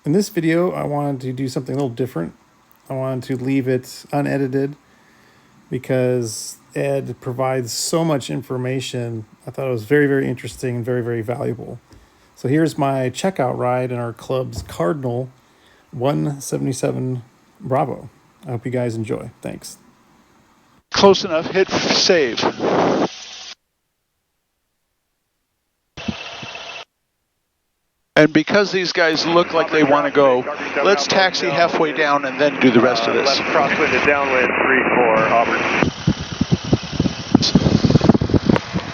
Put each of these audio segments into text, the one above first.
In this video, I wanted to do something a little different. I wanted to leave it unedited because Ed provides so much information. I thought it was very, very interesting and very, very valuable. So here's my checkout ride in our club's Cardinal 177 Bravo. I hope you guys enjoy. Thanks. Close enough. Hit save. And because these guys look like they want to go, let's taxi halfway down and then do the rest of this. Left crosswind is downwind 34, Auburn.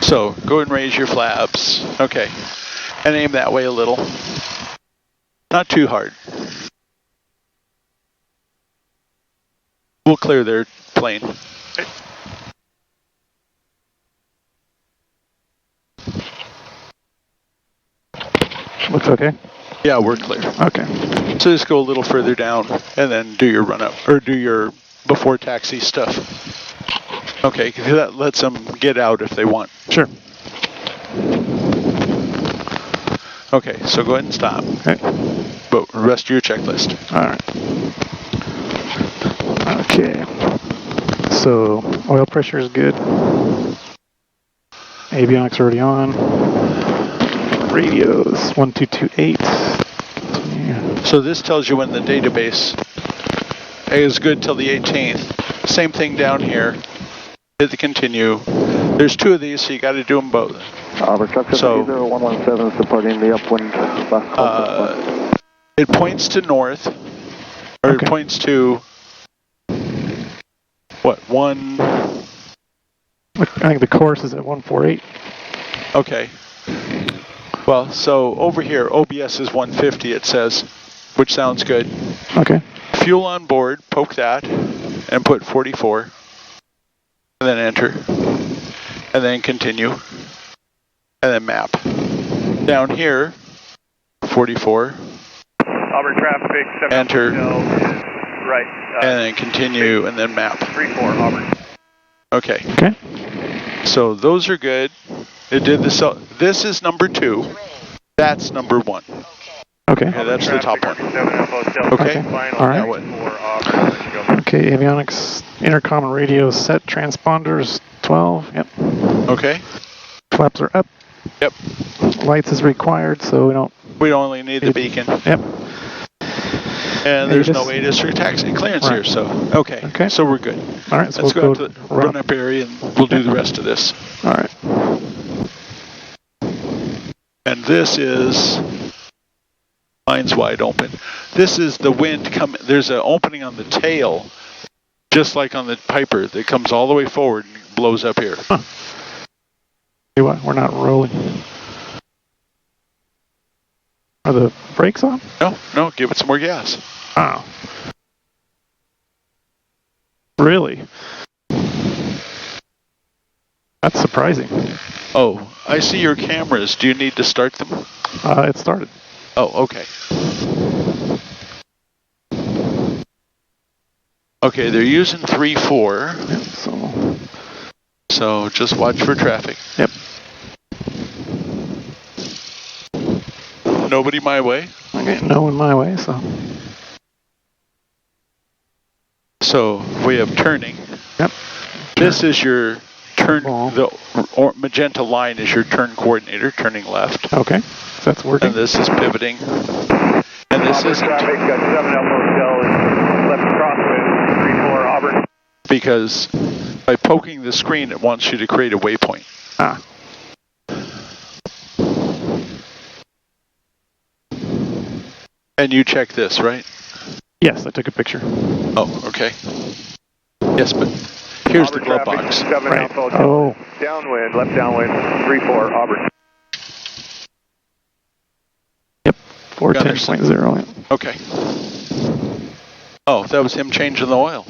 So go and raise your flaps. Okay. And aim that way a little. Not too hard. We'll clear their plane. Looks okay? Yeah, we're clear. Okay. So just go a little further down and then do your run up, or do your before taxi stuff. Okay, because that lets them get out if they want. Sure. Okay, so go ahead and stop. Okay. But rest of your checklist. All right. Okay. So oil pressure is good. Avionics already on. Radios 1228. Yeah. So this tells you when the database is good till the 18th. Same thing down here. Hit the continue. There's two of these, so you got to do them both. Auburn truck 117 is departing the upwind. It points to north, or Okay. it points to what, one? I think the course is at 148. Okay. Well, so over here, OBS is 150, it says, which sounds good. Okay. Fuel on board, poke that, and put 44. And then enter. And then continue. And then map. Down here, 44. Auburn traffic, 7 Enter. Right. And then continue, and then map. 34, Auburn. Okay. Okay. So those are good. It did this. This is number 2. That's number 1. Okay. Okay, that's the top one. Okay. All right. That one. Okay, avionics, intercom and radio set, transponders 12. Yep. Okay. Flaps are up. Yep. Lights is required, so we don't. We only need the beacon. Yep. And there's no ATIS. ATIS or taxi clearance Right. here, so okay. Okay. So we're good. All right, so Let's we'll go out to the run run up area and we'll do the rest of this. All right. And this is, mine's wide open. This is the wind coming. There's an opening on the tail, just like on the Piper, that comes all the way forward and blows up here. Huh. See what? We're not rolling. Are the brakes on? No, give it some more gas. Wow. Really? That's surprising. Oh, I see your cameras. Do you need to start them? It started. Oh, okay. Okay, they're using 3-4. Yep, So just watch for traffic. Yep. Nobody my way. Okay, no one my way, so. So we have turning. Yep. This is your turn. Ball. The magenta line is your turn coordinator, turning left. Okay, so that's working. And this is pivoting. And this Auburn isn't. traffic, 7 Alpha Hotel is left crosswind 34, Auburn. Because by poking the screen, it wants you to create a waypoint. Ah. And you check this, right? Yes, I took a picture. Oh, okay. Yes, but here's the glove box. 7 Right. Alpha Hotel. Oh. Downwind, left downwind 34, Auburn. Yep, 410.0. Yep. Okay. Oh, that was him changing the oil.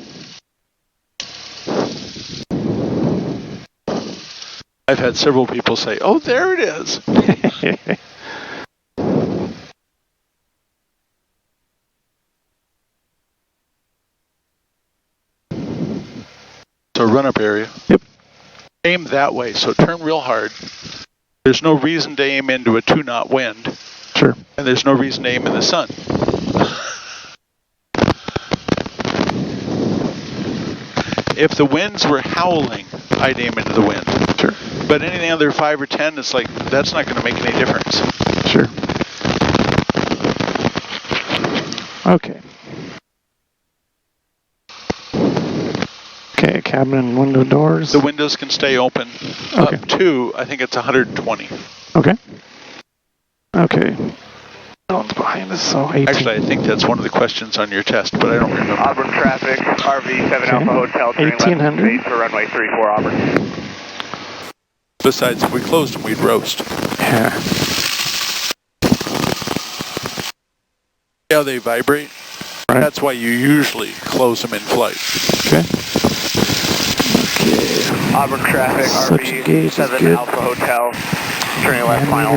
I've had several people say, oh, there it is. So run up area. Yep. Aim that way, so turn real hard. There's no reason to aim into a 2-knot wind. Sure. And there's no reason to aim in the sun. If the winds were howling, I'd aim into the wind. Sure. But anything under 5 or 10, it's like, that's not going to make any difference. Sure. Okay. Okay, cabin and window doors. The windows can stay open Okay. up to, I think it's 120. Okay. Okay. No one's behind us, so 18. Actually, I think that's one of the questions on your test, but I don't remember. Auburn traffic, RV 7 Okay. Alpha Hotel, turning left 1800. base for runway 34 Auburn. Besides, if we closed them, we'd roast. Yeah. See how they vibrate? Right. That's why you usually close them in flight. Okay. Auburn traffic, Such RV gauge is 7 good. Alpha Hotel, turning left final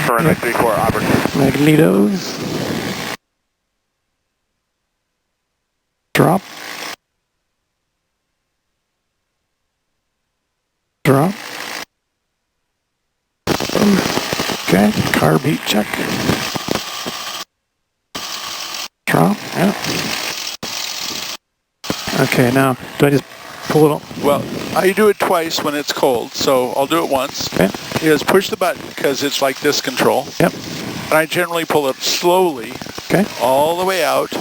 for runway 34 Auburn. Magnetos. Drop. Drop. Okay, carb heat check. Drop, yeah. Okay, now, do I just pull it up? Well, I do it twice when it's cold, so I'll do it once. Okay. You just push the button because it's like this control. Yep. And I generally pull it slowly Okay. all the way out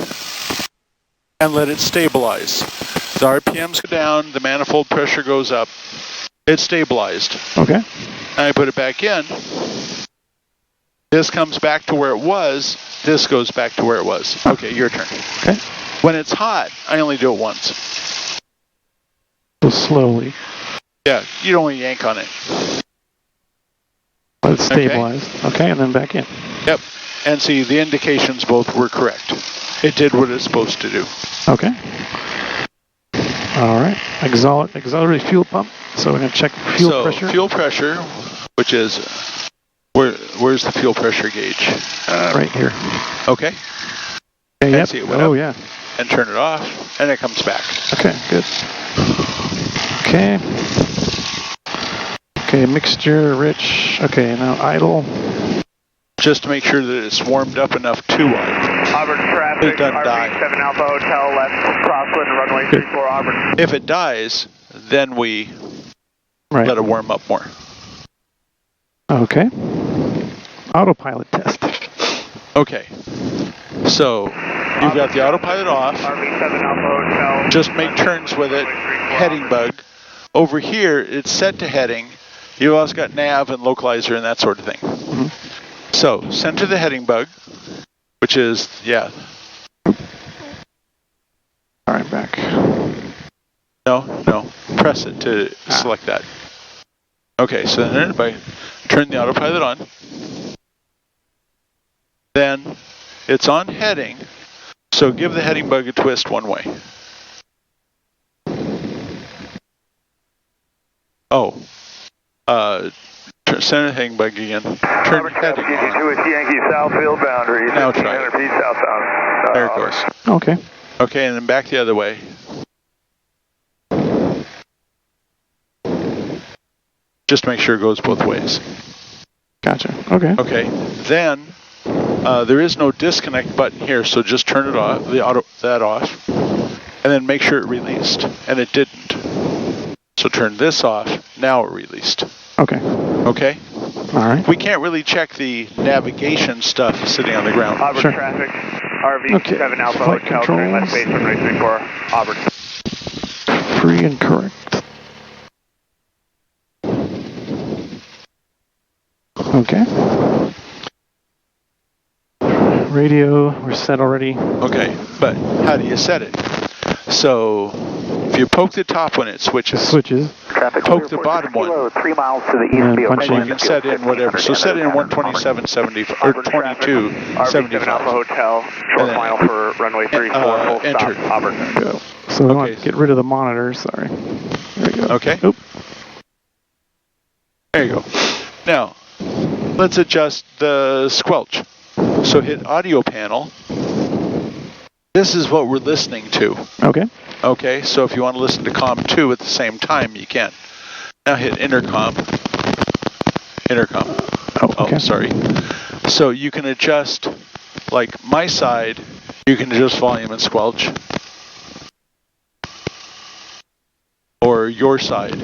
and let it stabilize. The RPMs go down, the manifold pressure goes up. It's stabilized. Okay. And I put it back in. This comes back to where it was. This goes back to where it was. Okay, your turn. Okay. When it's hot, I only do it once. So slowly. Yeah, you don't want to yank on it. Let it stabilize. Okay, and then back in. Yep. And see, the indications both were correct. It did what it's supposed to do. Okay. All right. Auxiliary fuel pump. So we're going to check fuel pressure. Fuel pressure, which is, where's the fuel pressure gauge? Right here. Okay. Okay, yep. See it went Oh, up. yeah. And turn it off, and it comes back. Okay, good. Okay. Okay, mixture, rich. Okay, now idle. Just to make sure that it's warmed up enough to idle. Auburn traffic, It doesn't RV die. 7 Alpha Hotel, left crosswind, runway 34 Auburn. If it dies, then we Right. let it warm up more. Okay. Autopilot test. Okay. So you've got the autopilot off. RV 7 Alpha Hotel. Just make turns with it. Heading bug. Over here, it's set to heading. You've also got nav and localizer and that sort of thing. Mm-hmm. So center the heading bug, which is, yeah. All right, back. No. Press it to select that. Okay, so then if I turn the autopilot on, then it's on heading. So give the heading bug a twist one way. Oh. Center the heading bug again. Turn heading on. with Yankee Southfield boundary. Now try it. feet southbound. There it goes. Okay. Okay, and then back the other way. Just to make sure it goes both ways. Gotcha. Okay. Okay, then there is no disconnect button here, so just turn it off, that off, and then make sure it released, and it didn't. So turn this off, now it released. Okay. Okay? All right. We can't really check the navigation stuff sitting on the ground. Auburn Sure. traffic, RV Okay. 7 Alpha Flight Hotel, turning left controls. base runway 34 Auburn. Free and correct. Okay. Radio, we're set already. Okay, but how do you set it? So if you poke the top when it switches, Switches. Traffic poke the bottom one, 3 miles to the And east field. punch and in. you can set in whatever. So set in 127.70 or Auburn traffic, RV 7 Alpha 22.75. Hotel, short And then, final for runway 34, full enter. stop, Auburn. Go. So we want Okay. to get rid of the monitor. Sorry. There we go. Okay. Oop. There you go. Now, let's adjust the squelch. So hit audio panel. This is what we're listening to. Okay. Okay, so if you want to listen to COM 2 at the same time, you can. Now hit intercom. Intercom. Oh, okay. Oh, sorry. So you can adjust like my side, you can adjust volume and squelch. Or your side,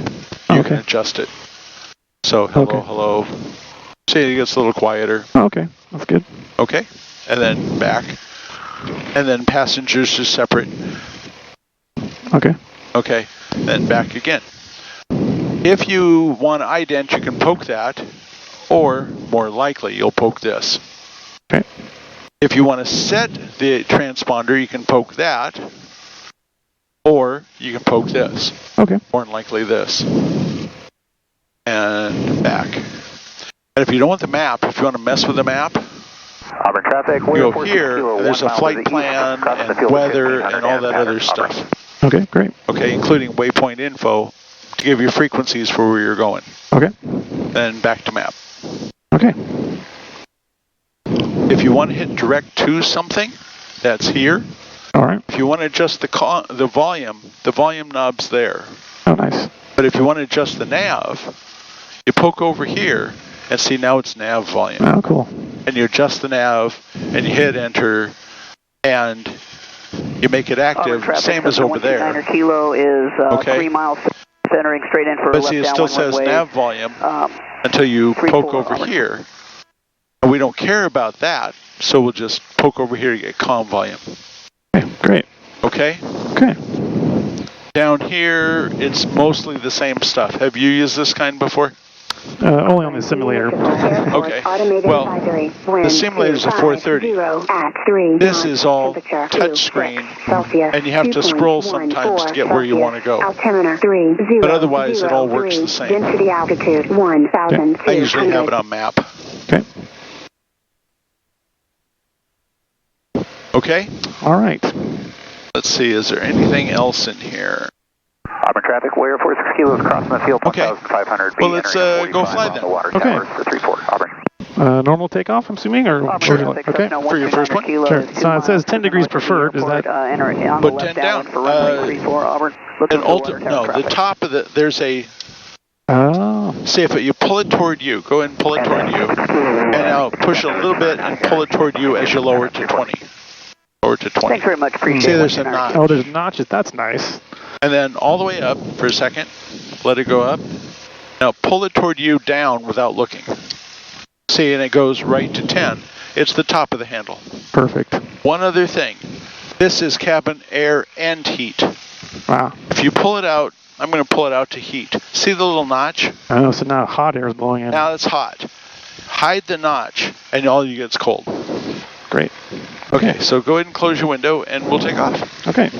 you can adjust it. So hello. See, it gets a little quieter. Okay, that's good. Okay, and then back. And then passengers are separate. Okay. Okay, then back again. If you want to ident, you can poke that, or more likely, you'll poke this. Okay. If you want to set the transponder, you can poke that, or you can poke this. Okay. More than likely this. And back. And if you don't want the map, if you want to mess with the map, Auburn traffic, you go here, and there's a flight plan and weather and all that other stuff. Okay, great. Okay, including waypoint info to give you frequencies for where you're going. Okay. Then back to map. Okay. If you want to hit direct to something, that's here. All right. If you want to adjust the volume knob's there. Oh, nice. But if you want to adjust the nav, you poke over here and see now it's nav volume. Oh, cool. And you adjust the nav and you hit enter and you make it active, same as over there. Kilo is okay. 3 miles centering straight in for but left see, it down still one says way. nav volume until you poke over Auburn. here. And we don't care about that, so we'll just poke over here to get comm volume. Okay, great. Okay? Okay. Down here, it's mostly the same stuff. Have you used this kind before? Only on the simulator. Okay. Well, the simulator's a 430. This is all touch screen, and you have to scroll sometimes to get where you want to go. But otherwise, it all works the same. Density altitude 1,000. I usually have it on map. Okay. Okay? All right. Let's see, is there anything else in here? Auburn traffic, Warrior 46 kilos crossing the field, Okay. 1,500. Well, let's go fly then. The water Okay. towers for 34, Auburn. Normal takeoff, I'm assuming, or Auburn sure. traffic, Okay. Cessna For your first one? 129 Sure. kilos, So it says 10 2 degrees miles to the preferred. Is airport, that? enter on Put the 10 left down. for runway 34, Auburn. Looking And for water tower the traffic. top of the, there's a, Oh. see if you pull it toward you, go ahead and pull it toward you, and now push a little bit and pull it toward you as you lower it to 20. Lower to 20. Thanks very much, appreciate See, it. there's a notch. Oh, there's notches. That's nice. And then all the way up for a second, let it go up. Now pull it toward you down without looking. See, and it goes right to 10. It's the top of the handle. Perfect. One other thing, this is cabin air and heat. Wow. If you pull it out, I'm going to pull it out to heat. See the little notch? Oh, so now hot air is blowing in. Now it's hot. Hide the notch, and all you get is cold. Great. Okay, so go ahead and close your window, and we'll take off. Okay.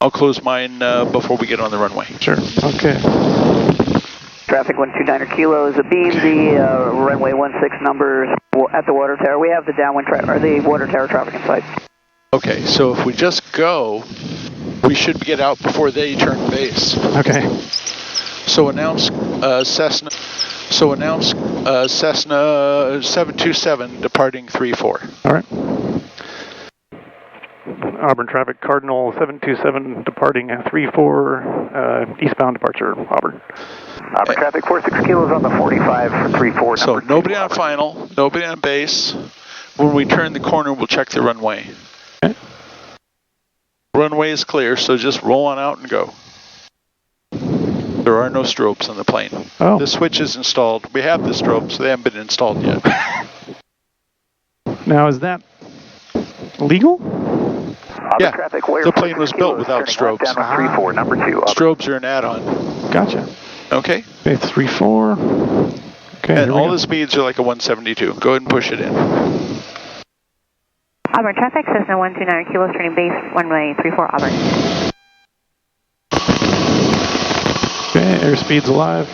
I'll close mine before we get on the runway. Sure. Okay. Traffic 129 kilos, beam the runway 16 numbers at the water tower. We have the downwind or the water tower traffic in sight. Okay, so if we just go, we should get out before they turn base. Okay. So announce Cessna. So announce Cessna 727 departing 34. All right. Auburn traffic, Cardinal 727 departing 34, eastbound departure, Auburn. Auburn traffic 46 kilos on the 45 for 34. So nobody on final, nobody on base. When we turn the corner, we'll check the runway. Okay. Runway is clear, so just roll on out and go. There are no strobes on the plane. Oh. The switch is installed. We have the strobes, they haven't been installed yet. Now, is that legal? Yeah, the plane was built without strobes. Number 2. Strobes are an add-on. Gotcha. Okay. Okay, 34. Okay. And all the speeds are like a 172. Go ahead and push it in. Auburn traffic, Cessna 129 kilos, turning base, runway 34, Auburn. Okay, airspeed's alive.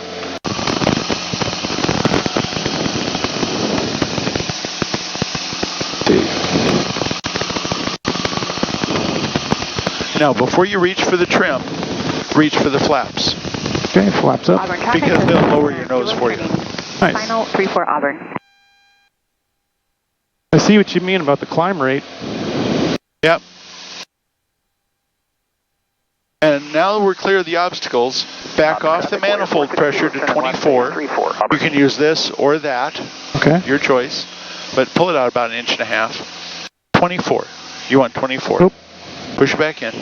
Now, before you reach for the trim, reach for the flaps. Okay, flaps up. Auburn traffic, Because they'll lower your nose for you. Nice. Final 34, Auburn. I see what you mean about the climb rate. Yep. And now that we're clear of the obstacles, back off the manifold pressure to 24. You can use this or that, Okay. your choice. but pull it out about 1.5 inches. 24. You want 24. Nope. Push it back in.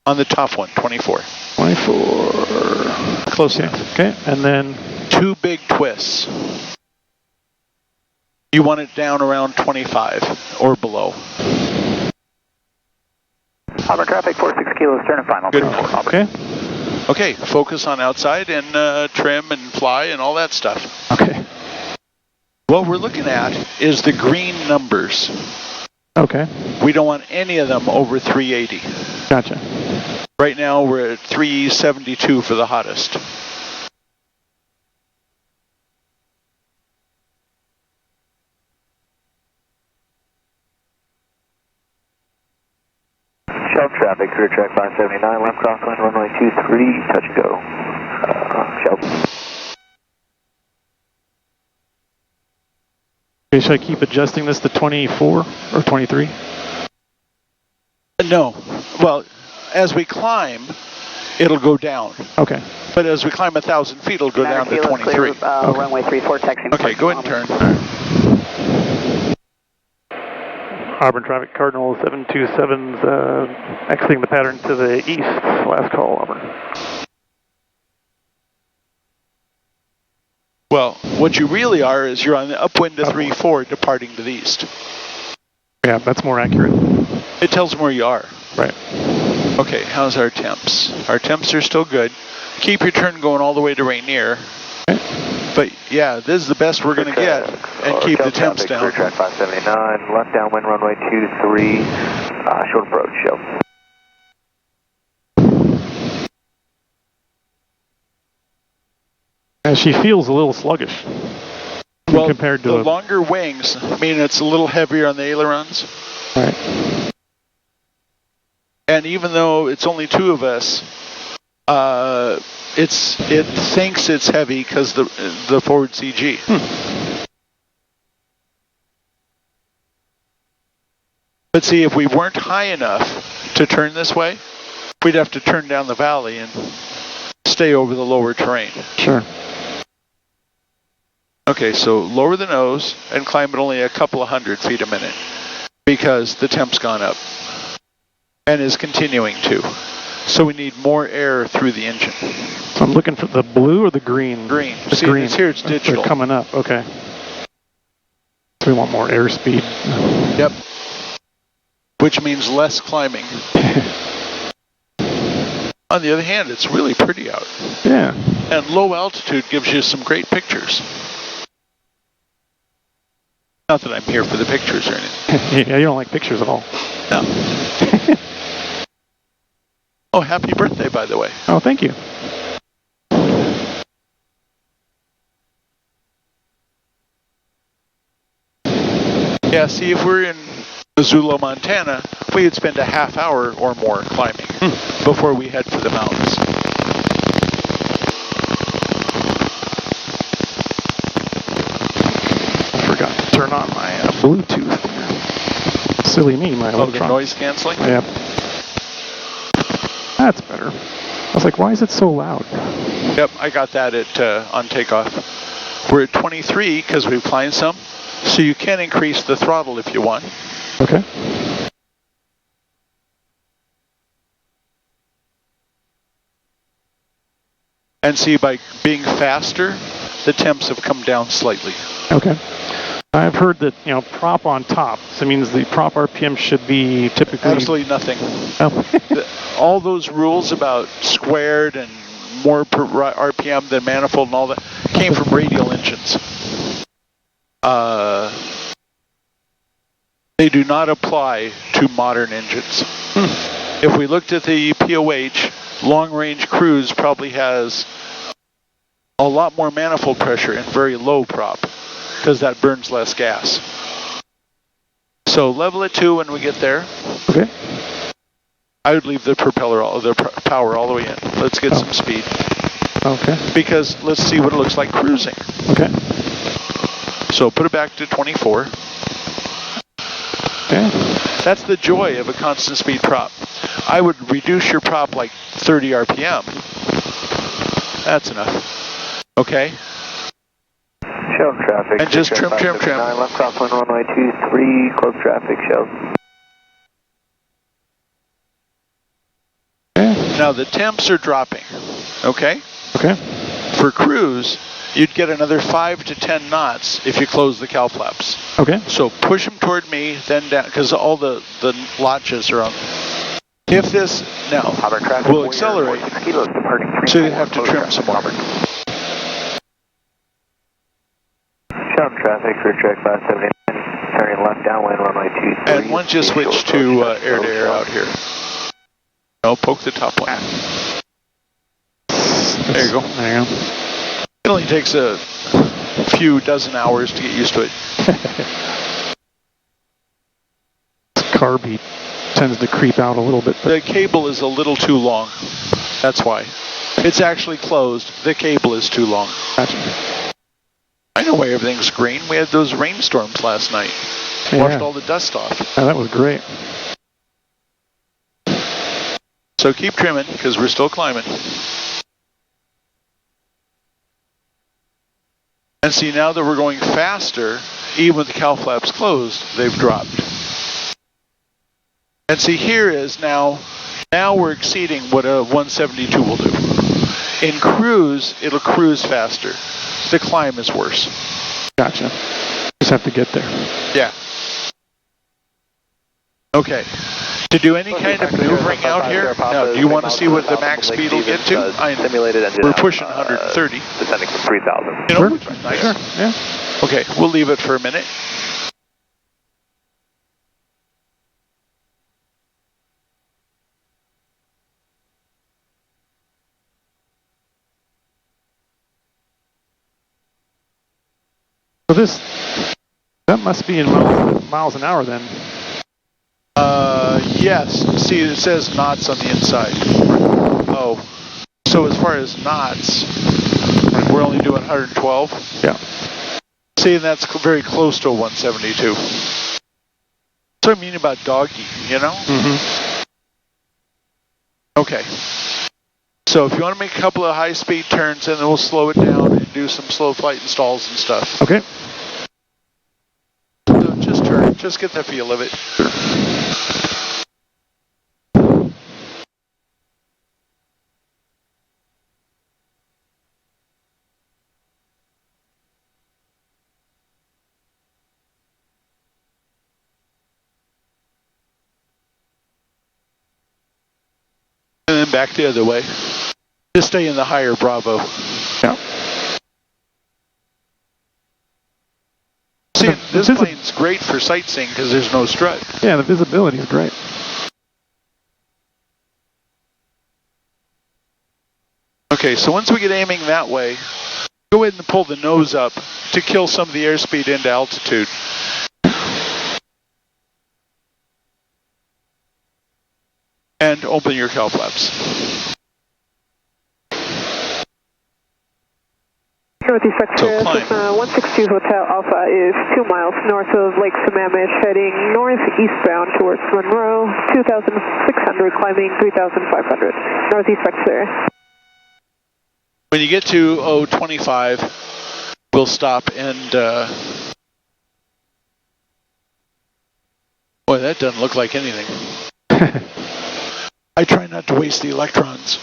On the top one, 24. 24. Close Okay. enough. Okay, and then 2 big twists. You want it down around 25 or below. Auburn traffic, 46 kilos, turn and final. Good. okay. Okay, focus on outside and trim and fly and all that stuff. Okay. What we're looking at is the green numbers. Okay. We don't want any of them over 380. Gotcha. Right now we're at 372 for the hottest. Shelf traffic, clear track 579, left crosswind, runway 23, touch and go. Shelf. Okay, should I keep adjusting this to 24 or 23? No. Well, as we climb, it'll go down. Okay. But as we climb 1,000 feet, it'll go down to 23. Clear, Okay. runway 34, taxiing. Okay, go ahead and turn. Auburn traffic, Cardinal 727's exiting the pattern to the east. Last call, Auburn. Well, what you really are is you're on the upwind to 3-4, departing to the east. Yeah, that's more accurate. It tells them where you are. Right. Okay, how's our temps? Our temps are still good. Keep your turn going all the way to Rainier. But yeah, this is the best we're going to get, and keep the temps down. Clear track 579, left downwind, runway 23, short approach, show. And she feels a little sluggish. Well, compared to the longer wings mean it's a little heavier on the ailerons. Right. And even though it's only 2 of us, it thinks it's heavy because the forward CG. But see, if we weren't high enough to turn this way, we'd have to turn down the valley and stay over the lower terrain. Sure. Okay, so lower the nose and climb at only a couple of 100 feet a minute because the temp's gone up and is continuing to. So we need more air through the engine. So I'm looking for the blue or the green? Green. The See, green. it's here, it's digital. They're coming up, okay. So we want more airspeed. Yep. Which means less climbing. On the other hand, it's really pretty out. Yeah. And low altitude gives you some great pictures. Not that I'm here for the pictures or anything. Yeah, you don't like pictures at all. No. Oh, happy birthday, by the way. Oh, thank you. Yeah, see, if we're in Missoula, Montana, we would spend a half hour or more climbing before we head for the mountains. I forgot to turn on my Bluetooth there. Silly me, my Oh, the electron. noise canceling? Yep. That's better. I was like, why is it so loud? Yep, I got that at on takeoff. We're at 23 because we've climbed some, so you can increase the throttle if you want. Okay. And see, by being faster, the temps have come down slightly. Okay. I've heard that, prop on top, so it means the prop RPM should be typically... Absolutely nothing. Oh. All those rules about squared and more per RPM than manifold and all that came from radial engines. They do not apply to modern engines. If we looked at the POH, long-range cruise probably has a lot more manifold pressure and very low prop because that burns less gas. So level it 2 when we get there. Okay. I would leave the propeller, power all the way in. Let's get some speed. Okay. Because let's see what it looks like cruising. Okay. So put it back to 24. Okay. That's the joy of a constant speed prop. I would reduce your prop like 30 RPM. That's enough. Okay. Shell traffic. And just trim. Left crosswind runway 23, close traffic, shells. Now the temps are dropping, okay? Okay. For cruise, you'd get another 5 to 10 knots if you close the cowl flaps. Okay. So push them toward me, then down, because all the latches are on. If this now will accelerate, so you have to trim some more. Shell traffic, clear track 579, turning left downwind runway 23. And once you switch to air-to-air out here. No, poke the top one. There you go. There you go. It only takes a few dozen hours to get used to it. Carb heat tends to creep out a little bit. The cable is a little too long. That's why. It's actually closed. The cable is too long. Gotcha. I know why everything's green. We had those rainstorms last night. Washed all the dust off. Oh, that was great. So keep trimming, because we're still climbing. And see, now that we're going faster, even with the cowl flaps closed, they've dropped. And see, here is now we're exceeding what a 172 will do. In cruise, it'll cruise faster. The climb is worse. Gotcha. Just have to get there. Yeah. Okay. To do any kind of maneuvering out here, now, do you want to see what the max speed will get to? We're pushing 130. Descending from 3,000. You know, which is nice. Sure. Yeah. Okay, we'll leave it for a minute. So that must be in miles an hour then. Yes. See, it says knots on the inside. Oh, so as far as knots, we're only doing 112. Yeah. See, that's very close to a 172. That's what I mean about doggy, you know? Mm-hmm. Okay. So if you want to make a couple of high-speed turns, and then we'll slow it down and do some slow flight installs and stuff. Okay. So just turn, just get the feel of it. And then back the other way. Just stay in the higher Bravo. Yeah. See, this plane's great for sightseeing because there's no strut. Yeah, the visibility is great. Okay, so once we get aiming that way, go ahead and pull the nose up to kill some of the airspeed into altitude. And open your cowl flaps. Northeast Sector, climb. 162 Hotel Alpha is 2 miles north of Lake Sammamish, heading northeastbound towards Monroe, 2,600, climbing 3,500. Northeast Sector. When you get to 025, we'll stop and... boy, that doesn't look like anything. I try not to waste the electrons.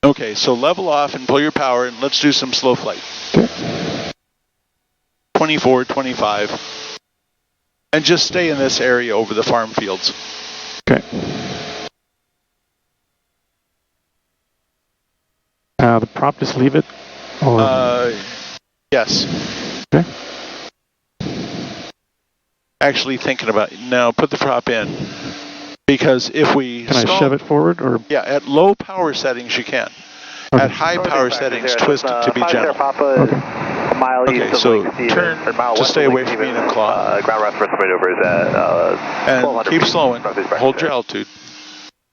Okay, so level off and pull your power, and let's do some slow flight. Okay. 24, 25. And just stay in this area over the farm fields. Okay. The prop, just leave it? Or... Yes. Okay. Actually thinking about it. No, put the prop in. Because if we Can I shove it forward? Or? Yeah, at low power settings you can. Okay. At high power settings, twist it to be gentle. Okay, so turn to stay away from Enumclaw. Ground reference maneuvers at and keep slowing. Hold your altitude.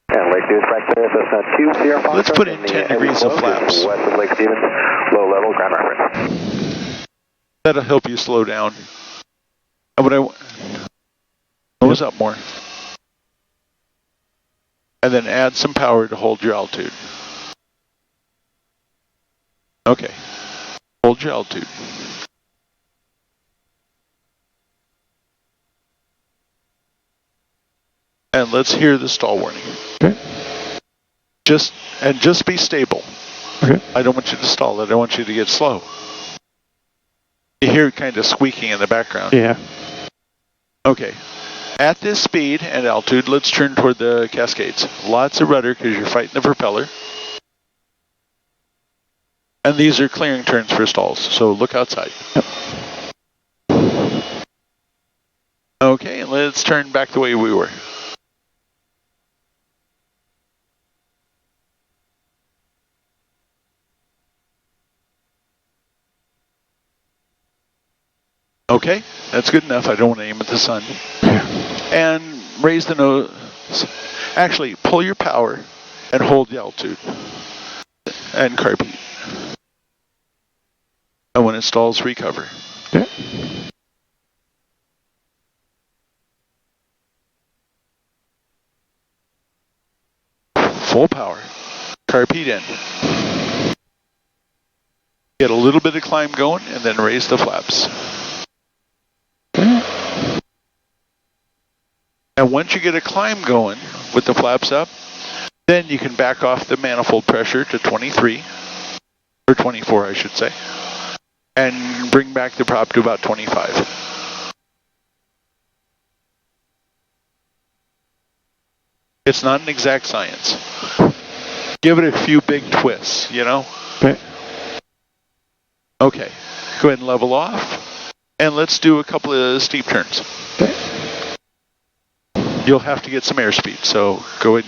And Lake Stevens back there, Cessna 2 Sierra Fox. Let's put in 10 degrees of flaps. West of Lake Stevens, low level, ground reference. That'll help you slow down. And what nose up more. And then add some power to hold your altitude. Okay. Hold your altitude. And let's hear the stall warning. Okay. Just be stable. Okay. I don't want you to stall. I don't want you to get slow. You hear it kind of squeaking in the background. Yeah. Okay. At this speed and altitude, let's turn toward the Cascades. Lots of rudder because you're fighting the propeller. And these are clearing turns for stalls, so look outside. Yep. Okay, let's turn back the way we were. Okay, that's good enough. I don't want to aim at the sun. And raise the nose. Actually, pull your power and hold the altitude. And carb heat. And when it stalls, recover. Okay. Full power. Carb heat in. Get a little bit of climb going and then raise the flaps. And once you get a climb going with the flaps up, then you can back off the manifold pressure to 23, or 24 I should say, and bring back the prop to about 25. It's not an exact science. Give it a few big twists, you know? Okay. Okay, go ahead and level off, and let's do a couple of steep turns. Okay. You'll have to get some airspeed, so go ahead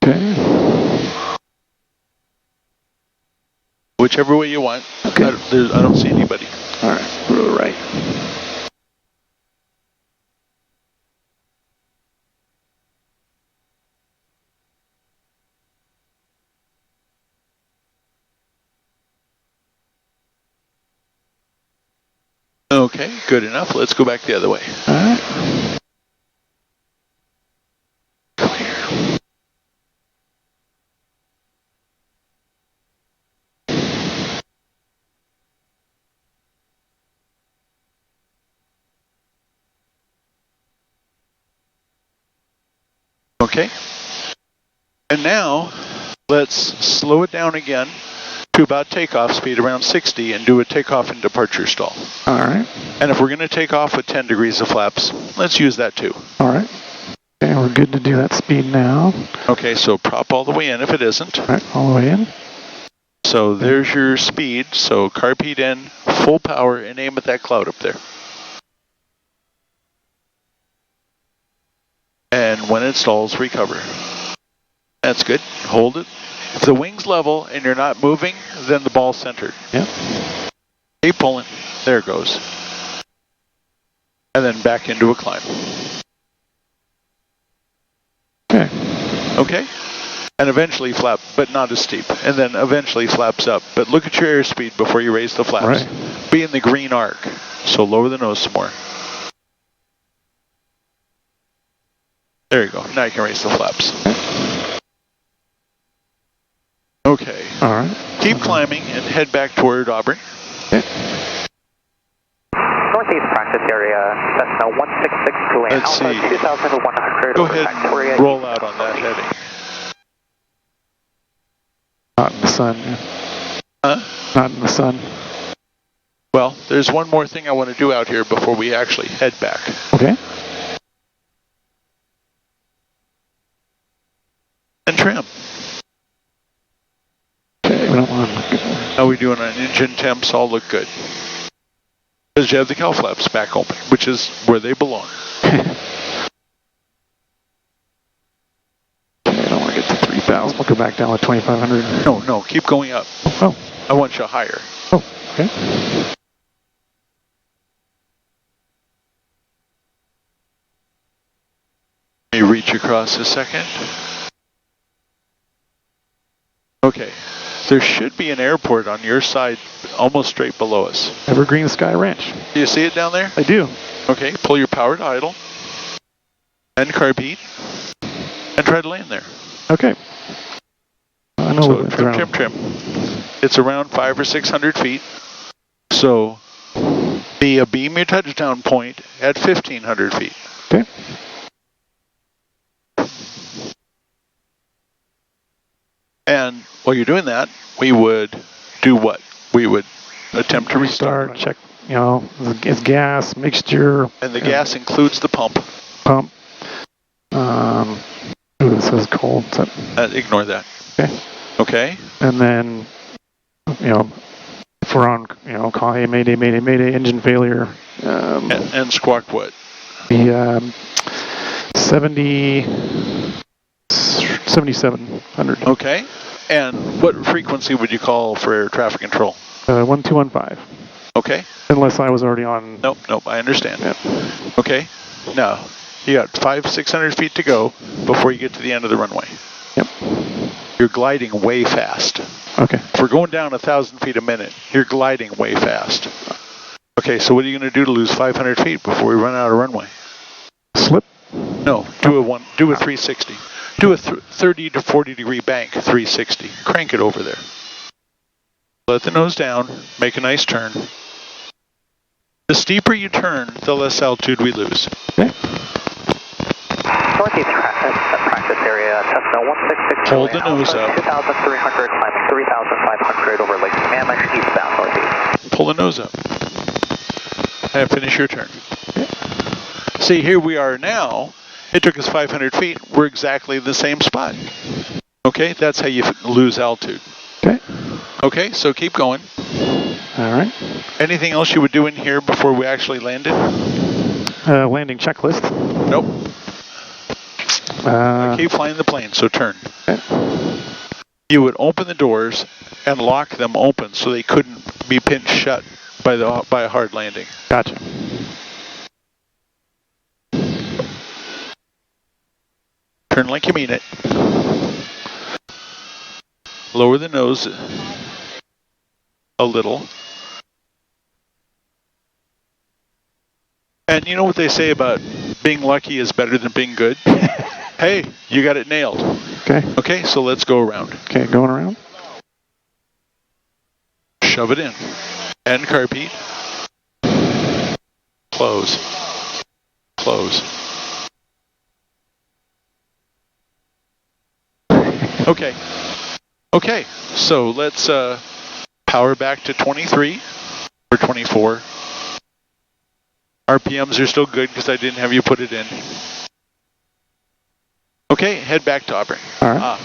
and... Okay. Whichever way you want. Okay. I don't see anybody. All right. Go to the right. Okay, good enough. Let's go back the other way. All right. Clear. Okay. And now, let's slow it down again to about takeoff speed, around 60, and do a takeoff and departure stall. All right. And if we're going to take off with 10 degrees of flaps, let's use that too. All right. Okay, we're good to do that speed now. Okay, so prop all the way in if it isn't. All right, all the way in. So there's your speed. So carb heat in, full power, and aim at that cloud up there. And when it stalls, recover. That's good. Hold it. If the wing's level and you're not moving, then the ball's centered. Yeah. Keep pulling. There it goes. And then back into a climb. Okay. Okay? And eventually flap, but not as steep. And then eventually flaps up. But look at your airspeed before you raise the flaps. Right. Be in the green arc. So lower the nose some more. There you go. Now you can raise the flaps. Okay. All right. Keep climbing and head back toward Auburn. Okay. Northeast practice area, Cessna 166 Julian Let's Alpha see. 2100. Go ahead and roll out on that heading. Not in the sun. Huh? Not in the sun. Well, there's one more thing I want to do out here before we actually head back. Okay. And trim. Okay, we don't want to... How are we doing on engine temps? All look good. Because you have the cowl flaps back open, which is where they belong. Okay, I don't want to get to 3,000. We'll go back down to 2,500. No, keep going up. Oh. I want you higher. Oh, okay. Let me reach across a second. Okay. There should be an airport on your side, almost straight below us. Evergreen Sky Ranch. Do you see it down there? I do. Okay, pull your power to idle. And carb heat. And try to land there. Okay. know So it's trim, around. trim. It's around 500 or 600 feet. So beam your touchdown point at 1,500 feet. Okay. And while you're doing that, we would do what? We would attempt to restart. Check, it's gas, mixture. And the gas includes the pump. Pump. This is cold. So. Ignore that. Okay. Okay. And then, if we're on, call, hey, mayday, mayday, mayday, engine failure. And squawk what? The 7700. Okay. And what frequency would you call for air traffic control? 1215. Okay. Unless I was already on. Nope, I understand. Yep. Okay. Now, you got 500-600 feet to go before you get to the end of the runway. Yep. You're gliding way fast. Okay. If we're going down 1,000 feet a minute, you're gliding way fast. Okay, so what are you going to do to lose 500 feet before we run out of runway? Slip? No, do a 360. Do a 30 to 40 degree bank 360. Crank it over there. Let the nose down, make a nice turn. The steeper you turn, the less altitude we lose. Okay. Northeast practice area, Cessna 166. Hold the nose up. 2,300, climbing 3,500 over Lake Sammamish, eastbound northeast. Pull the nose up. And finish your turn. See, here we are now. It took us 500 feet. We're exactly the same spot. Okay, that's how you lose altitude. Okay. Okay, so keep going. All right. Anything else you would do in here before we actually landed? Landing checklist. Nope. Keep flying the plane, so turn. Okay. You would open the doors and lock them open so they couldn't be pinched shut by a hard landing. Gotcha. Turn like you mean it. Lower the nose a little. And you know what they say about being lucky is better than being good? Hey, you got it nailed. Okay. Okay, so let's go around. Okay, going around. Shove it in. End carpet. Close. Close. Okay. Okay, so let's power back to 23 or 24. RPMs are still good because I didn't have you put it in. Okay, head back to Auburn. All right.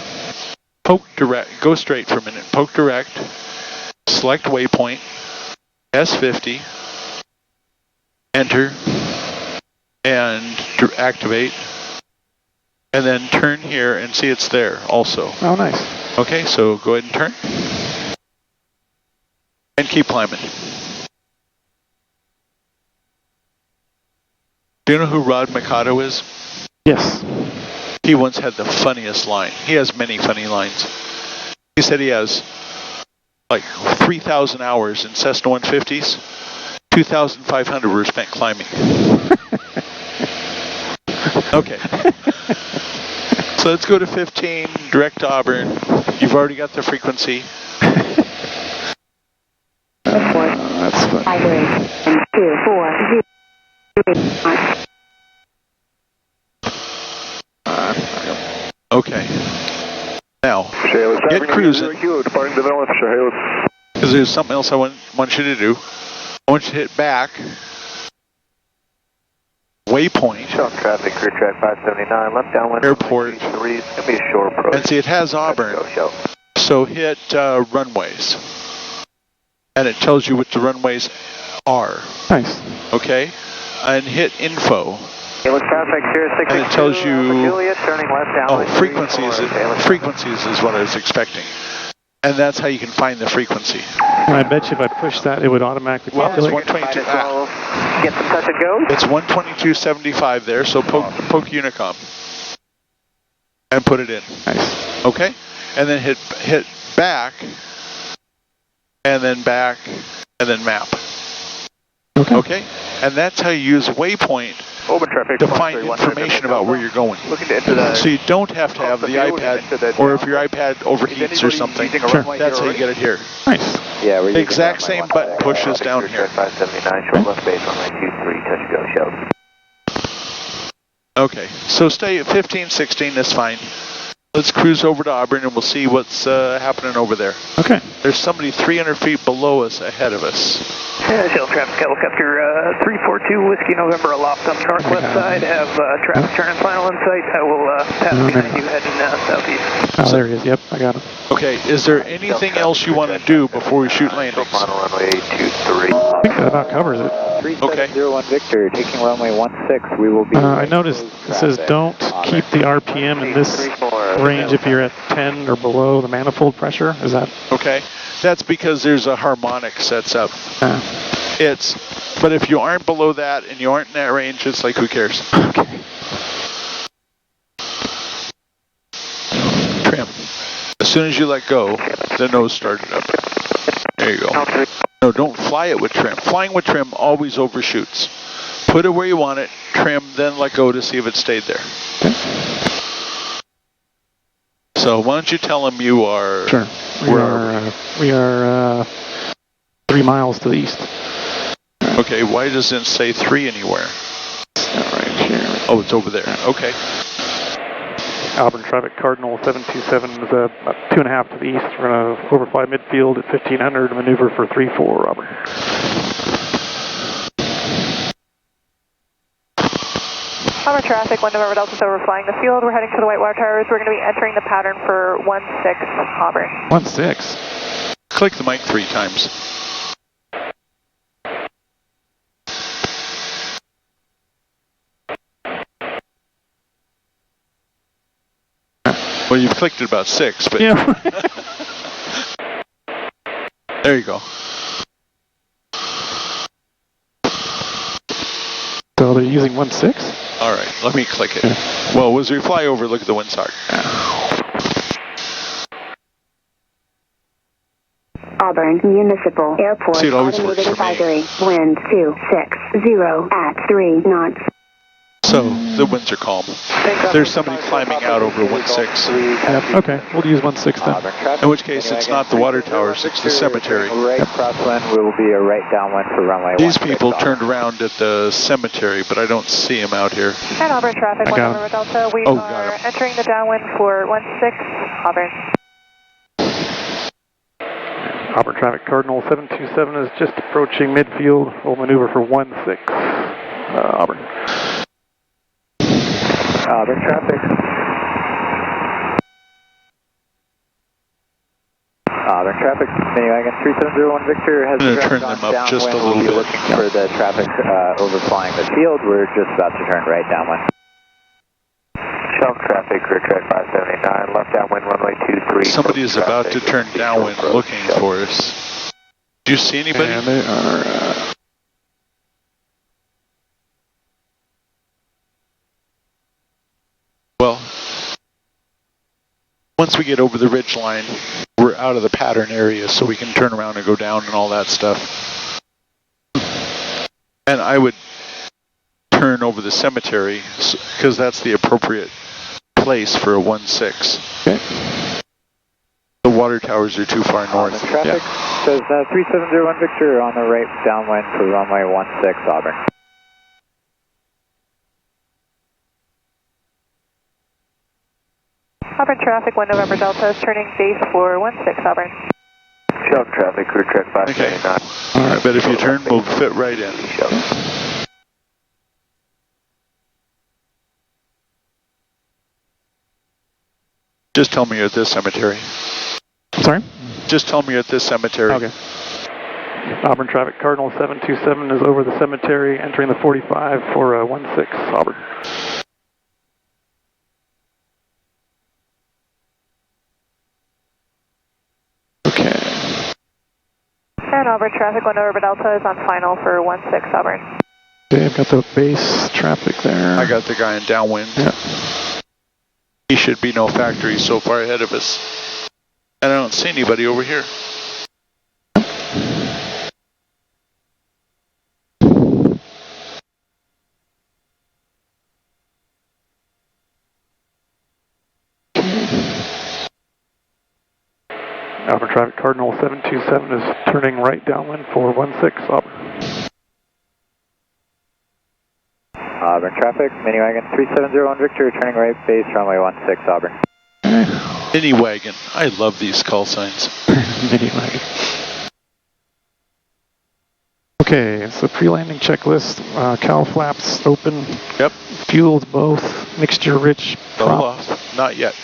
Poke direct, go straight for a minute. Poke direct, select waypoint, S50, enter, and activate. And then turn here and see it's there also. Oh, nice. Okay, so go ahead and turn. And keep climbing. Do you know who Rod Mikado is? Yes. He once had the funniest line. He has many funny lines. He said he has like 3,000 hours in Cessna 150s. 2,500 were spent climbing. Okay. So let's go to 15, direct to Auburn. You've already got the frequency. That's fun. 5-2-4-0. Okay. Now, get cruising. Because there's something else I want you to do. I want you to hit back. Waypoint. Showing traffic, crew track 579, left downwind. Airport. 3, it's going to be a shore approach. And see, it has Auburn. So hit runways. And it tells you what the runways are. Nice. Okay? And hit info. Traffic, And it tells you, Juliet, turning left downwind. frequencies is what I was expecting. And that's how you can find the frequency. And I bet you if I push that, it would automatically Well, it's populate. 122. Get some touch and go. It's 122.75 there, so poke Unicom. And put it in. Nice. Okay? And then hit back, and then back, and then map. Okay. Okay? And that's how you use waypoint Open traffic. to find information about where you're going. Looking to enter the... So you don't have to have the iPad, or if your iPad overheats or something, that's how you get it here. Nice. Yeah, we're The exact same button pushes down here. 579, short left base, runway 23, touch go, show. Okay, so stay at 15, 16, that's fine. Let's cruise over to Auburn and we'll see what's happening over there. Okay. There's somebody 300 feet below us ahead of us. Shell traffic helicopter 342 Whiskey November aloft on the northwest side. Have traffic turn and final in sight. I will pass behind you heading southeast. Oh, there he is. Yep, I got him. Okay, is there anything else you want to do before we shoot landings? Final runway 23. I think that about covers it. 3701 Victor, taking runway 16. We will be... I noticed it says don't keep the RPM in this range if you're at 10 or below the manifold pressure. Is that... Okay, that's because there's a harmonic sets up. But if you aren't below that and you aren't in that range, it's like, who cares? Okay. Trim. As soon as you let go, the nose started up. There you go. No, don't fly it with trim. Flying with trim always overshoots. Put it where you want it, trim, then let go to see if it stayed there. So why don't you tell them you are... Sure. We are 3 miles to the east. Okay, why doesn't it say 3 anywhere? Right here. Oh, it's over there. Okay. Auburn traffic Cardinal 727 is about 2.5 to the east. We're going to overfly midfield at 1500 to maneuver for 3-4 Auburn. Auburn traffic, 1 November Delta is overflying the field. We're heading to the Whitewater Towers. We're going to be entering the pattern for 16 Auburn. 16. Click the mic 3 times. Well, you've clicked it about 6, but... Yeah. There you go. So they're using 16? All right, let me click it. Well, as we fly over, look at the windsock. Auburn Municipal Airport. See, it always works automated for me. advisory. Wind 260 at 3 knots. So the winds are calm. There's somebody climbing out over 16. Yep. Okay, we'll use 16 then. In which case, it's not the water towers, it's the cemetery. Right crosswind will be a right downwind for runway 16. These people turned around at the cemetery, but I don't see them out here. And Auburn traffic, 1 November Delta. We Oh, are entering the downwind for 16 Auburn. Auburn traffic Cardinal 727 is just approaching midfield. We'll maneuver for 16 Auburn. Auburn traffic. Auburn traffic. Miniwagon 3701 Victor has I'm going to turn them up just a little we'll be bit. looking for the traffic overflying the field. We're just about to turn right downwind. Shelf traffic, rear track 579, left downwind runway 23. Somebody is about to turn downwind looking for us. Do you see anybody? And they are... Well, once we get over the ridge line, we're out of the pattern area, so we can turn around and go down and all that stuff. And I would turn over the cemetery, because that's the appropriate place for a 16. Okay. The water towers are too far north. Traffic says 3701 Victor on the right downwind for runway 16 Auburn. Auburn traffic, 1 November Delta is turning base for 16 Auburn. Shelf traffic, rear track 579. All right, but if you turn, we'll fit right in. Just tell me you're at this cemetery. Sorry? Just tell me you're at this cemetery. Okay. Auburn traffic Cardinal 727 is over the cemetery, entering the 45 for 16 Auburn. Okay. And Auburn traffic, 1 November Delta is on final for 16 Auburn. Okay, I've got the base traffic there. I got the guy in downwind. Yeah. He should be no factory so far ahead of us. And I don't see anybody over here. Auburn Traffic Cardinal 727 is turning right downwind for 16 Auburn. Auburn Traffic, Miniwagon 3701 Victor, turning right, base runway 16 Auburn. Miniwagon. I love these call signs. Miniwagon. Okay, so pre-landing checklist, cowl flaps open. Yep. Fueled both, mixture rich. Hold off. Not yet.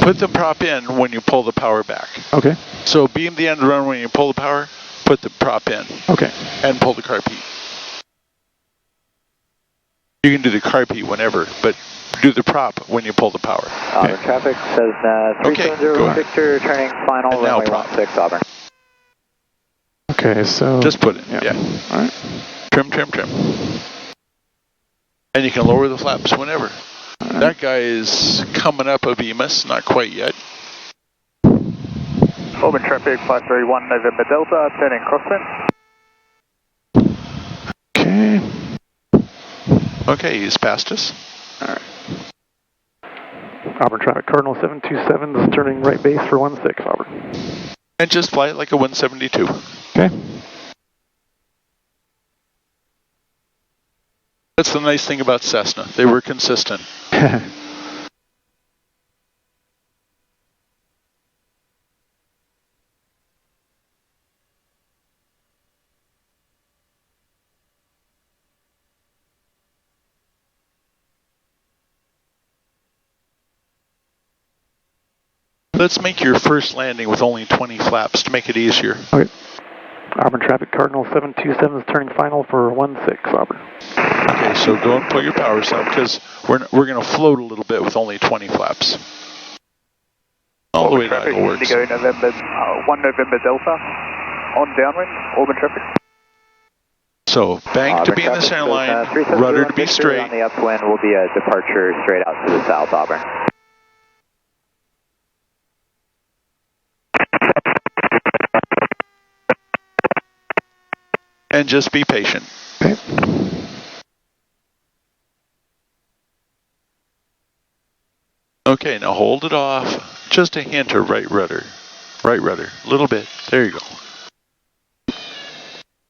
Put the prop in when you pull the power back. Okay. So beam the end run when you pull the power, put the prop in. Okay. And pull the carb heat. You can do the carb heat whenever, but do the prop when you pull the power. Auburn Traffic, Cessna 3701 Victor, turning final, and now runway prop. 16 Auburn. Okay, so... Just put it, yeah. All right. Trim, trim, trim. And you can lower the flaps whenever. Right. That guy is coming up Avionics, not quite yet. Auburn Traffic 531 November Delta, turning crosswind. Okay. Okay, he's past us. All right. Auburn Traffic Cardinal 727 is turning right base for 16 Auburn. And just fly it like a 172. Okay. That's the nice thing about Cessna. They were consistent. Let's make your first landing with only 20 flaps to make it easier. Okay. Auburn Traffic Cardinal 727 is turning final for 16 Auburn. Okay, so go and pull your power up because we're going to float a little bit with only 20 flaps. All the way to idle works. Indigo November, 1 November Delta, on downwind, Auburn Traffic. So bank to be in the center line, rudder to be straight. On the upwind will be a departure straight out to the south, Auburn. And just be patient. Okay. Okay, now hold it off. Just a hint of right rudder. Right rudder. A little bit. There you go.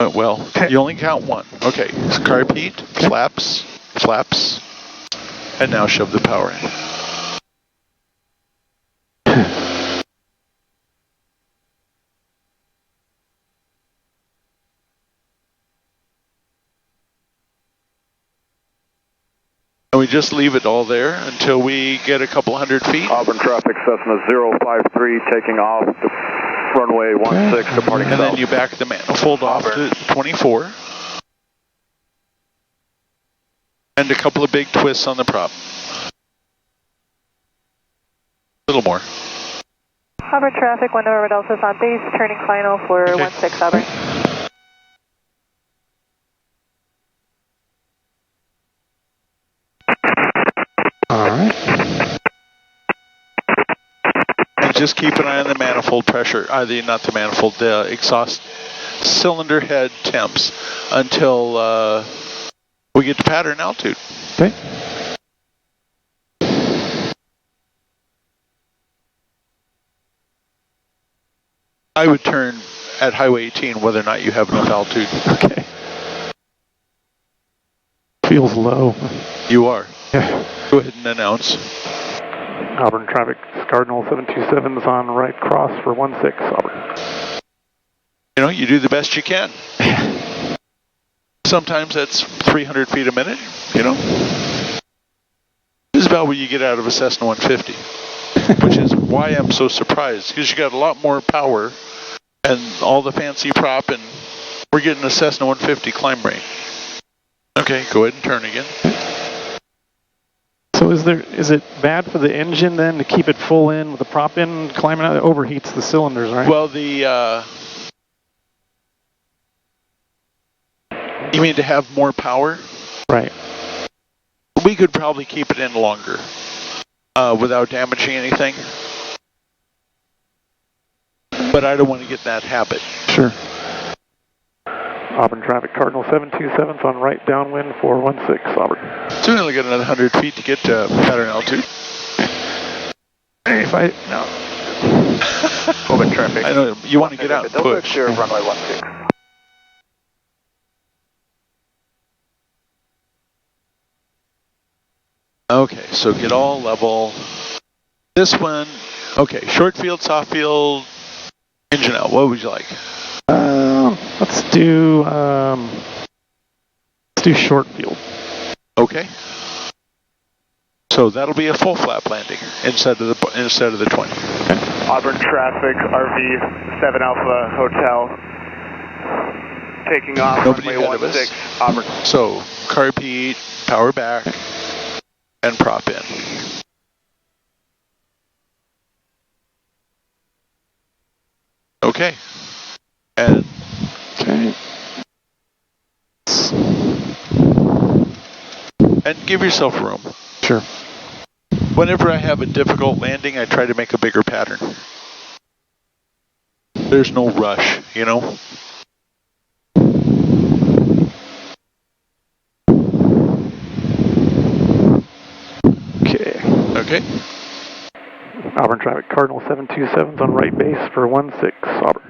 Well, you only count one. Okay, carb heat, flaps, flaps, and now shove the power in. And we just leave it all there until we get a couple hundred feet. Auburn Traffic, Cessna 053, taking off, runway 16, departing and south. then you back the manifold off to 24. And a couple of big twists on the prop. A little more. Auburn Traffic, 1 November Delta is on base, turning final for 16 Auburn. Alright. And just keep an eye on the manifold pressure, not the manifold, the exhaust cylinder head temps until we get to pattern altitude. Okay. I would turn at Highway 18 whether or not you have enough altitude. Okay. Feels low. You are. Yeah. Go ahead and announce. Auburn Traffic Cardinal 727 is on right cross for 16 Auburn. You know, you do the best you can. Sometimes that's 300 feet a minute, you know. This is about what you get out of a Cessna 150, which is why I'm so surprised, because you got a lot more power and all the fancy prop, and we're getting a Cessna 150 climb rate. Okay, go ahead and turn again. So is it bad for the engine then to keep it full in with the prop in climbing out? It overheats the cylinders, right? Well, you mean to have more power? Right. We could probably keep it in longer without damaging anything. But I don't want to get that habit. Sure. Auburn Traffic Cardinal 727 on right downwind for 16 Auburn. So we only got another 100 feet to get to pattern altitude. If I no. Open traffic. I know, you want to get out and Delta, push. clear runway 16. Okay, so get all level. This one, okay, short field, soft field, engine out. What would you like? Let's do short field. Okay. So that'll be a full flap landing instead of the 20. Okay. Auburn traffic, RV 7 Alpha Hotel. Taking off Nobody runway ahead of 16, us. Auburn. So carb heat, power back, and prop in. Okay. And Okay. and give yourself room. Sure. Whenever I have a difficult landing, I try to make a bigger pattern. There's no rush, you know? Okay. Okay. Auburn traffic, Cardinal 727's on right base for 16, Auburn.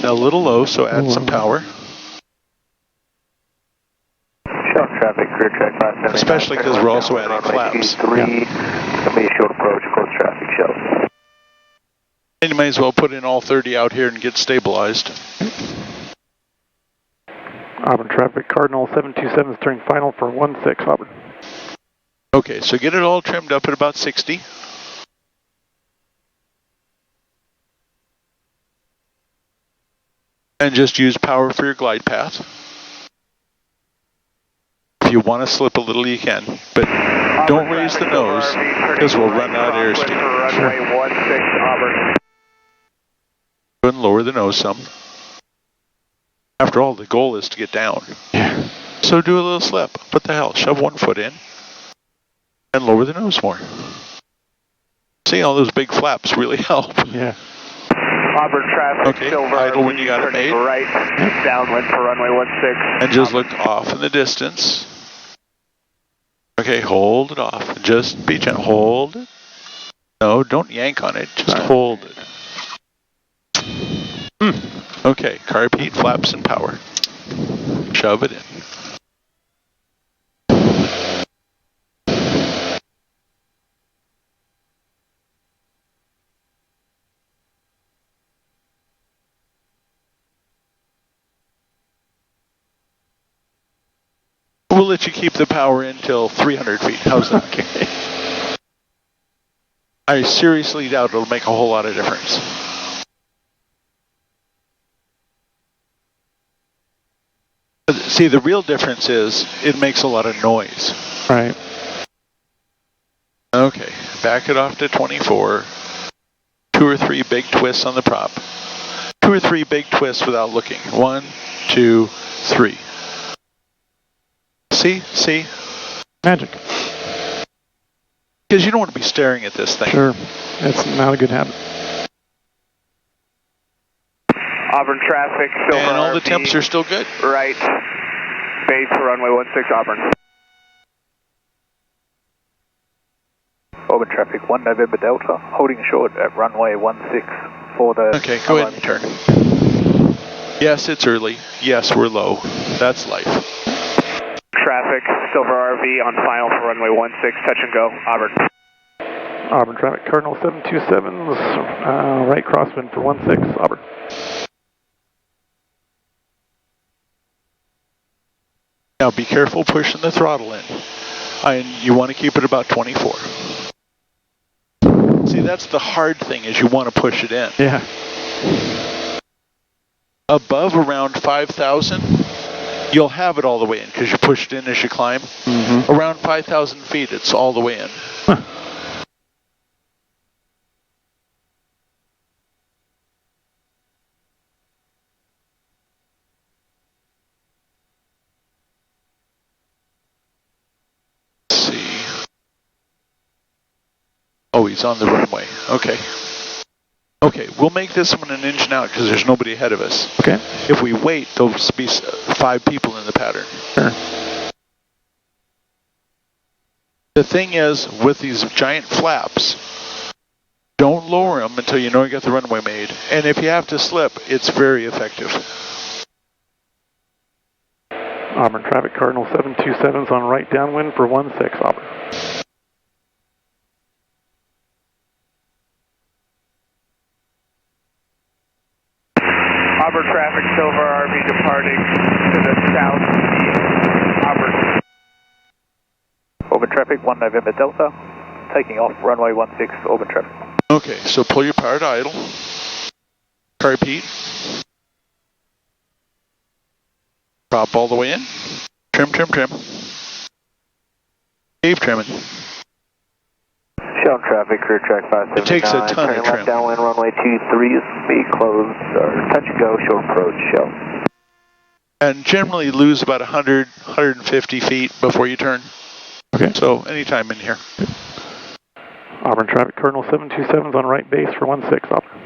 A little low, so add some power. Short traffic, clear track 579. Especially because we're also adding flaps. 3, it's going to be a short approach, close traffic, shells. And you might as well put in all 30 out here and get stabilized. Auburn traffic, Cardinal 727's turning final for 16, Auburn. Okay, so get it all trimmed up at about 60. And just use power for your glide path. If you want to slip a little, you can, but don't raise the nose because we'll run out of airspeed. Runway 16, Auburn. Go ahead and lower the nose some. After all, the goal is to get down. Yeah. So do a little slip. What the hell? Shove one foot in and lower the nose more. See, all those big flaps really help. Yeah. Auburn traffic, Okay, Silver idle when RV, you got it turning made. right, downwind for runway 16. And just look off in the distance. Okay, hold it off. Just be gentle. Hold it. No, don't yank on it. Just hold it. Okay, carb heat, flaps, and power. Shove it in. We'll let you keep the power in till 300 feet. How's that? Okay. I seriously doubt it'll make a whole lot of difference. See, the real difference is it makes a lot of noise. Right. Okay, back it off to 24. 2 or 3 big twists on the prop. 2 or 3 big twists without looking. 1, 2, 3. See? Magic. Because you don't want to be staring at this thing. Sure. It's not a good habit. Auburn traffic, Silver And all the RV, temps are still good. right, base for runway 16, Auburn. Auburn traffic, 1 November Delta, holding short at runway 16 for the... Okay, go ahead and turn. Yes, it's early. Yes, we're low. That's life. Traffic, Silver RV on final for runway 16, touch and go, Auburn. Auburn traffic, Cardinal 727's right crosswind for 16, Auburn. Now be careful pushing the throttle in. And you want to keep it about 24. See, that's the hard thing is you want to push it in. Yeah. Above around 5,000, you'll have it all the way in because you push it in as you climb. Mm-hmm. Around 5,000 feet, it's all the way in. Huh. Oh, he's on the runway. Okay. Okay, we'll make this one an engine out because there's nobody ahead of us. Okay. If we wait, there'll be 5 people in the pattern. Sure. The thing is, with these giant flaps, don't lower them until you know you got the runway made. And if you have to slip, it's very effective. Auburn Traffic Cardinal 727's on right downwind for 16, Auburn. Auburn Traffic, Silver RV departing to the southeast. Auburn. Auburn Traffic, 1 November Delta, taking off runway 16, Auburn Traffic. Okay, so pull your power to idle. Car repeat. Prop all the way in. Trim, trim, trim. Keep trimming. Shell traffic, career track 579. It takes a ton of trim. Left downwind runway 23 is be closed, or touch and go, short approach, shell. And generally lose about 100, 150 feet before you turn. Okay. So anytime in here. Auburn Traffic Cardinal 727's on right base for 16, Auburn.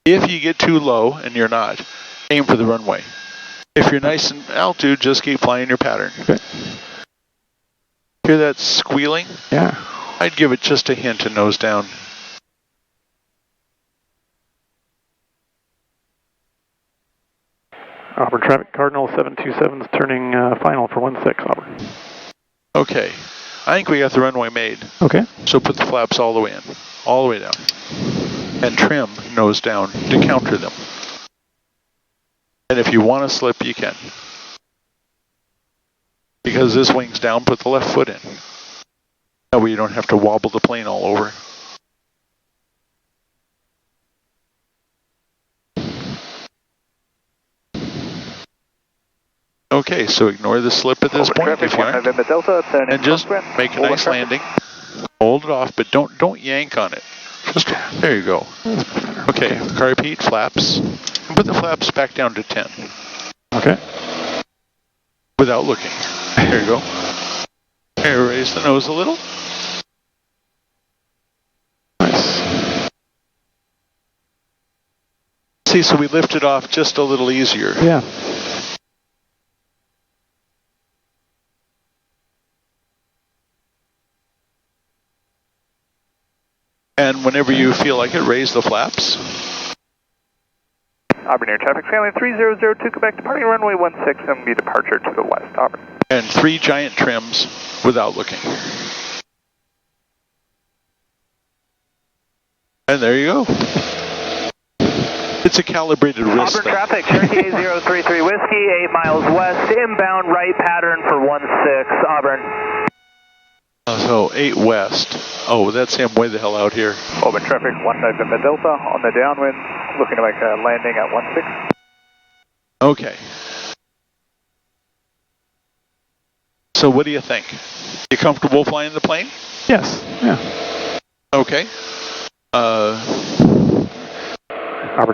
If you get too low, and you're not, aim for the runway. If you're nice in altitude, just keep flying your pattern. Okay. Hear that squealing? Yeah. I'd give it just a hint and nose down. Auburn Traffic Cardinal 727's turning final for 16, Auburn. Okay. I think we got the runway made. Okay. So put the flaps all the way in, all the way down. And trim nose down to counter them. And if you want to slip, you can. Because this wing's down, put the left foot in. That way you don't have to wobble the plane all over. Okay, so ignore the slip at this point if you aren't. And just make a nice landing. Hold it off, but don't yank on it. Just, there you go. Okay, car repeat, flaps. And put the flaps back down to 10. Okay. Without looking. There you go. Here, raise the nose a little. Nice. See, so we lift it off just a little easier. Yeah. And whenever you feel like it, raise the flaps. Auburn Air Traffic Family 3002, Quebec, departing runway 16 and be departure to the west, Auburn. And 3 giant trims without looking. And there you go. It's a calibrated wrist. Auburn Traffic, Cherokee 8033 Whiskey, 8 miles west, inbound right pattern for 16, Auburn. So 8 west. Oh, that's him way the hell out here. Auburn Traffic, 1 November Delta, on the downwind, looking to make a landing at 16. Okay. So what do you think? You comfortable flying the plane? Yes. Yeah. Okay. Auburn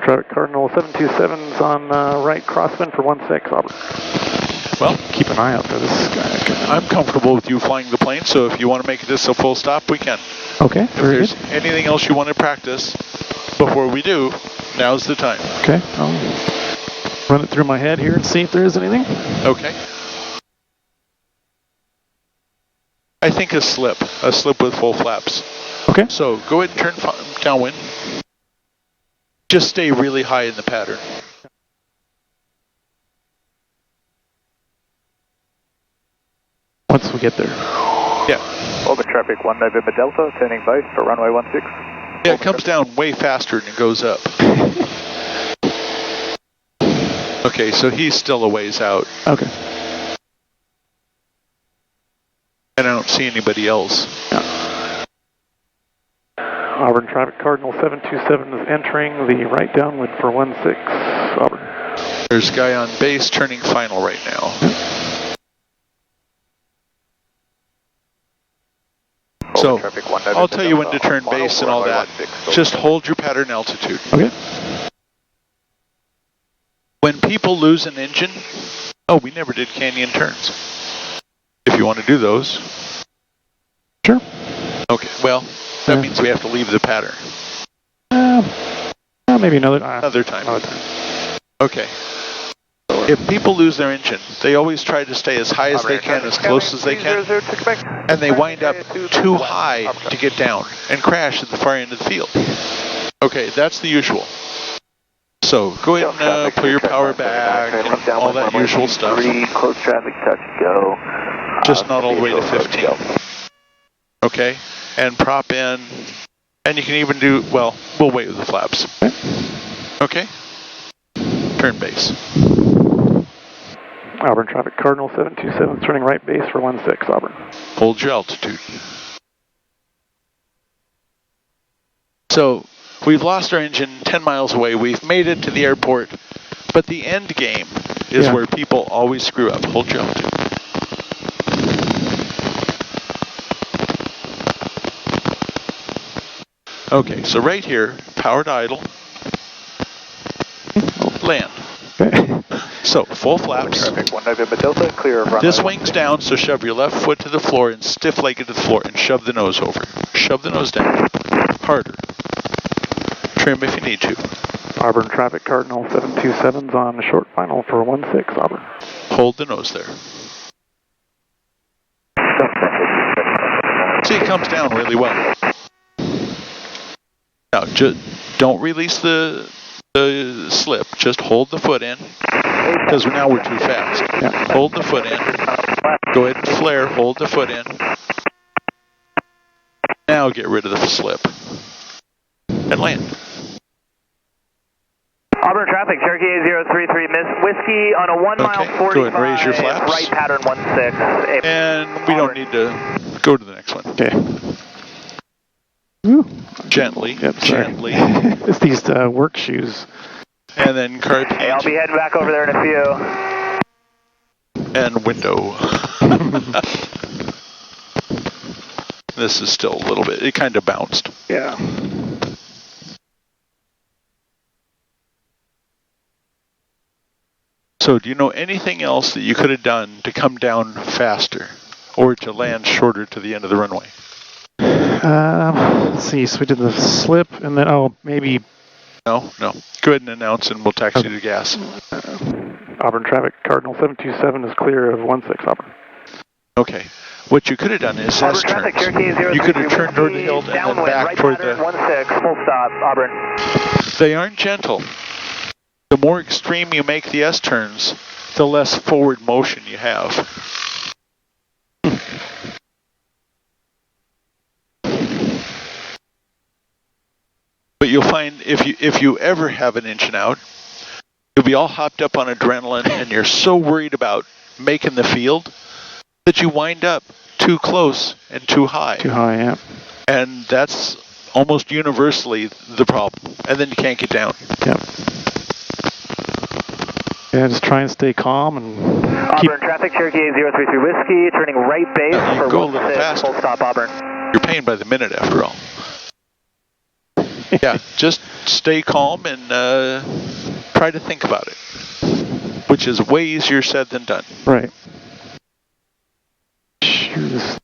Traffic Cardinal 727's on right crosswind for 16, Auburn. Well, keep an eye out for this guy. I'm comfortable with you flying the plane, so if you want to make this a full stop, we can. Okay, if there's anything else you want to practice before we do, now's the time. Okay, I'll run it through my head here and see if there is anything. Okay. I think a slip with full flaps. Okay. So go ahead and turn downwind. Just stay really high in the pattern. Once we get there. Yeah. Auburn Traffic 1 November Delta, turning base for runway 16. Yeah, it comes down way faster than it goes up. Okay, so he's still a ways out. Okay. And I don't see anybody else. Yeah. Auburn Traffic Cardinal 727 is entering the right downwind for 16, Auburn. There's a guy on base turning final right now. So, I'll tell you when to turn base and all that. Just hold your pattern altitude. Okay. When people lose an engine, oh, we never did canyon turns. If you want to do those. Sure. Okay, well, that means we have to leave the pattern. Maybe another time. Another time. Okay. If people lose their engine, they always try to stay as high as they can, as close as they can, and they wind up too high to get down and crash at the far end of the field. Okay, that's the usual. So go ahead and pull your power back and all that usual stuff. Close traffic, touch, go. Just not all the way to 15. Okay, and prop in, and you can even do, well, we'll wait with the flaps. Okay, turn base. Auburn traffic, Cardinal 727, turning right base for 16, Auburn. Hold your altitude. So, we've lost our engine 10 miles away. We've made it to the airport, but the end game is where people always screw up. Hold your altitude. Okay, so right here, powered idle, land. Okay. So, full flaps. Traffic 19 Delta, clear of runway. This wing's down, so shove your left foot to the floor and stiff leg it to the floor and shove the nose over. Shove the nose down. Harder. Trim if you need to. Auburn traffic, Cardinal 727's on short final for 16, Auburn. Hold the nose there. See, it comes down really well. Now, don't release the slip. Just hold the foot in, because now we're too fast. Yeah. Hold the foot in. Go ahead and flare. Hold the foot in. Now get rid of the slip. And land. Auburn traffic, Cherokee 033 Whiskey on a 1 mile 45. Go ahead and raise your flaps. Right pattern 16. And we don't need to go to the next one. Okay. Woo. Gently, gently. It's these work shoes. And then car paint. Hey, I'll be heading back over there in a few. And window. This is still a little bit, it kind of bounced. Yeah. So do you know anything else that you could have done to come down faster or to land shorter to the end of the runway? Let's see, so we did the slip and then, maybe. No. Go ahead and announce and we'll taxi to gas. Auburn traffic, Cardinal 727 is clear of 16, Auburn. Okay. What you could have done is S turns. You could have turned toward the hill and then back right toward pattern, the... 16, full stop, Auburn. They aren't gentle. The more extreme you make the S turns, the less forward motion you have. But you'll find if you ever have an engine out, you'll be all hopped up on adrenaline and you're so worried about making the field that you wind up too close and too high. Too high, yeah. And that's almost universally the problem. And then you can't get down. Yep. Yeah, just try and stay calm and keep... Auburn traffic, Cherokee 033 Whiskey, turning right base You for go a little faster. Full stop, Auburn. You're paying by the minute after all. Yeah, just stay calm and try to think about it, which is way easier said than done. Right. Shoot.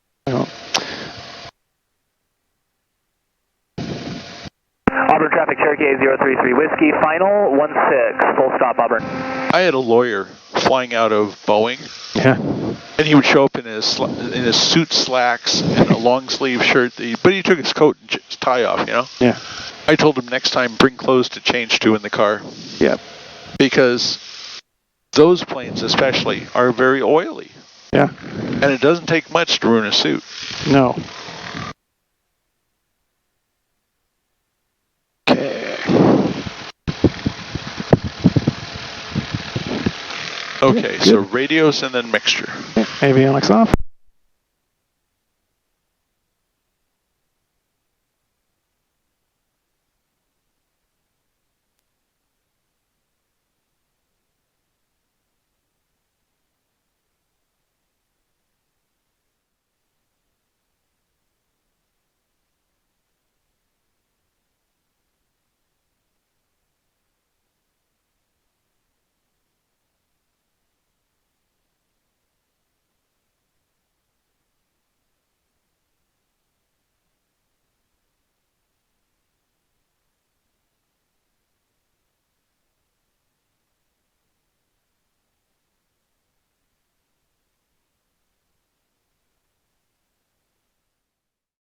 Auburn traffic, Cherokee 033 Whiskey, final 16, full stop, Auburn. I had a lawyer flying out of Boeing. Yeah. And he would show up in his suit slacks and a long sleeve shirt, but he took his coat and his tie off, you know? Yeah. I told him next time bring clothes to change to in the car. Yeah. Because those planes especially are very oily. Yeah. And it doesn't take much to ruin a suit. No. Okay. Okay, so radios and then mixture. Avionics off.